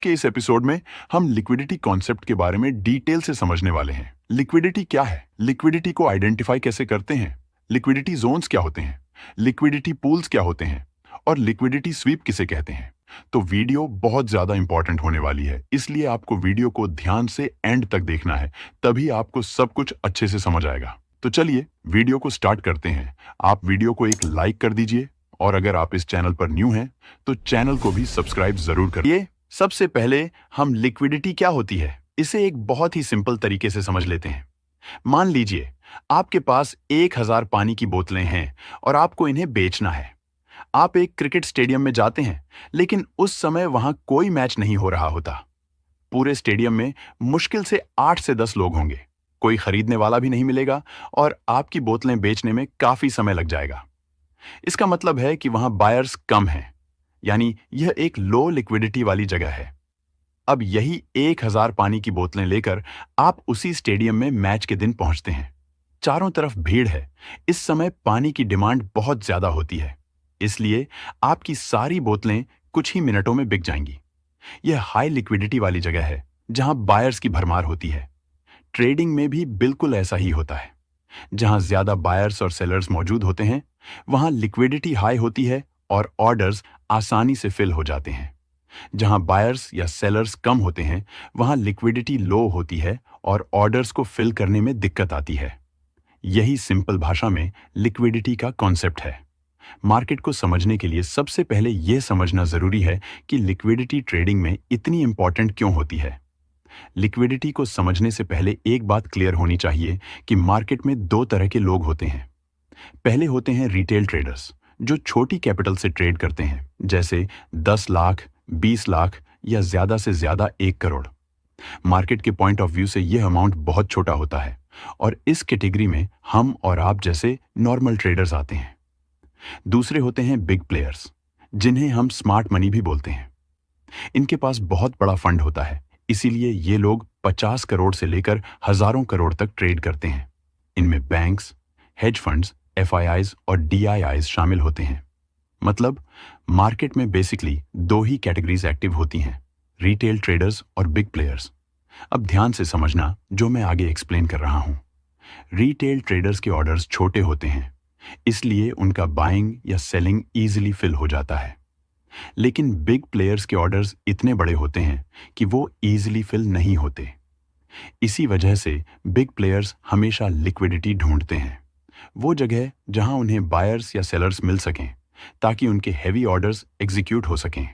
के इस एपिसोड में हम लिक्विडिटी कॉन्सेप्ट के बारे में डिटेल से समझने वाले हैं। लिक्विडिटी क्या है, लिक्विडिटी को आइडेंटिफाई कैसे करते हैं, लिक्विडिटी जोन्स क्या होते हैं, लिक्विडिटी पूल्स क्या होते हैं और लिक्विडिटी स्वीप किसे कहते हैं। तो वीडियो बहुत ज्यादा इंपॉर्टेंट होने वाली है, इसलिए आपको वीडियो को ध्यान से एंड तक देखना है, तभी आपको सब कुछ अच्छे से समझ आएगा। तो चलिए वीडियो को स्टार्ट करते हैं। आप वीडियो को एक लाइक कर दीजिए और अगर आप इस चैनल पर न्यू हैं तो चैनल को भी सब्सक्राइब जरूर करिए। सबसे पहले हम लिक्विडिटी क्या होती है इसे एक बहुत ही सिंपल तरीके से समझ लेते हैं। मान लीजिए आपके पास 1000 पानी की बोतलें हैं और आपको इन्हें बेचना है। आप एक क्रिकेट स्टेडियम में जाते हैं, लेकिन उस समय वहां कोई मैच नहीं हो रहा होता। पूरे स्टेडियम में मुश्किल से 8 से 10 लोग होंगे, कोई खरीदने वाला भी नहीं मिलेगा और आपकी बोतलें बेचने में काफी समय लग जाएगा। इसका मतलब है कि वहां बायर्स कम हैं, यानी यह एक लो लिक्विडिटी वाली जगह है। अब यही 1000 पानी की बोतलें लेकर आप उसी स्टेडियम में मैच के दिन पहुंचते हैं। चारों तरफ भीड़ है। इस समय पानी की डिमांड बहुत ज्यादा होती है, इसलिए आपकी सारी बोतलें कुछ ही मिनटों में बिक जाएंगी। यह हाई लिक्विडिटी वाली जगह है जहां बायर्स की भरमार होती है। ट्रेडिंग में भी बिल्कुल ऐसा ही होता है। जहां ज्यादा बायर्स और सेलर्स मौजूद होते हैं, वहां लिक्विडिटी हाई होती है और ऑर्डर्स आसानी से फिल हो जाते हैं। जहां बायर्स या सेलर्स कम होते हैं, वहां लिक्विडिटी लो होती है और ऑर्डर्स को फिल करने में दिक्कत आती है। यही सिंपल भाषा में लिक्विडिटी का कॉन्सेप्ट है। मार्केट को समझने के लिए सबसे पहले यह समझना जरूरी है कि लिक्विडिटी ट्रेडिंग में इतनी इंपॉर्टेंट क्यों होती है। लिक्विडिटी को समझने से पहले एक बात क्लियर होनी चाहिए कि मार्केट में दो तरह के लोग होते हैं। पहले होते हैं रिटेल ट्रेडर्स, जो छोटी कैपिटल से ट्रेड करते हैं, जैसे 10 लाख, 20 लाख या ज्यादा से ज्यादा 1 करोड़। मार्केट के पॉइंट ऑफ व्यू से यह अमाउंट बहुत छोटा होता है और इस कैटेगरी में हम और आप जैसे नॉर्मल ट्रेडर्स आते हैं। दूसरे होते हैं बिग प्लेयर्स, जिन्हें हम स्मार्ट मनी भी बोलते हैं। इनके पास बहुत बड़ा फंड होता है, इसीलिए ये लोग 50 करोड़ से लेकर हजारों करोड़ तक ट्रेड करते हैं। इनमें बैंक्स, हेज फंड्स, एफआईआईज और डीआईआईज शामिल होते हैं। मतलब मार्केट में बेसिकली दो ही कैटेगरीज एक्टिव होती हैं, रिटेल ट्रेडर्स और बिग प्लेयर्स। अब ध्यान से समझना जो मैं आगे एक्सप्लेन कर रहा हूं। रिटेल ट्रेडर्स के ऑर्डर्स छोटे होते हैं, इसलिए उनका बाइंग या सेलिंग इजीली फिल हो जाता है। लेकिन बिग प्लेयर्स के ऑर्डर्स इतने बड़े होते हैं कि वो इजीली फिल नहीं होते। इसी वजह से बिग प्लेयर्स हमेशा लिक्विडिटी ढूंढते हैं, वो जगह जहां उन्हें बायर्स या सेलर्स मिल सकें, ताकि उनके हेवी ऑर्डर्स एग्जीक्यूट हो सकें।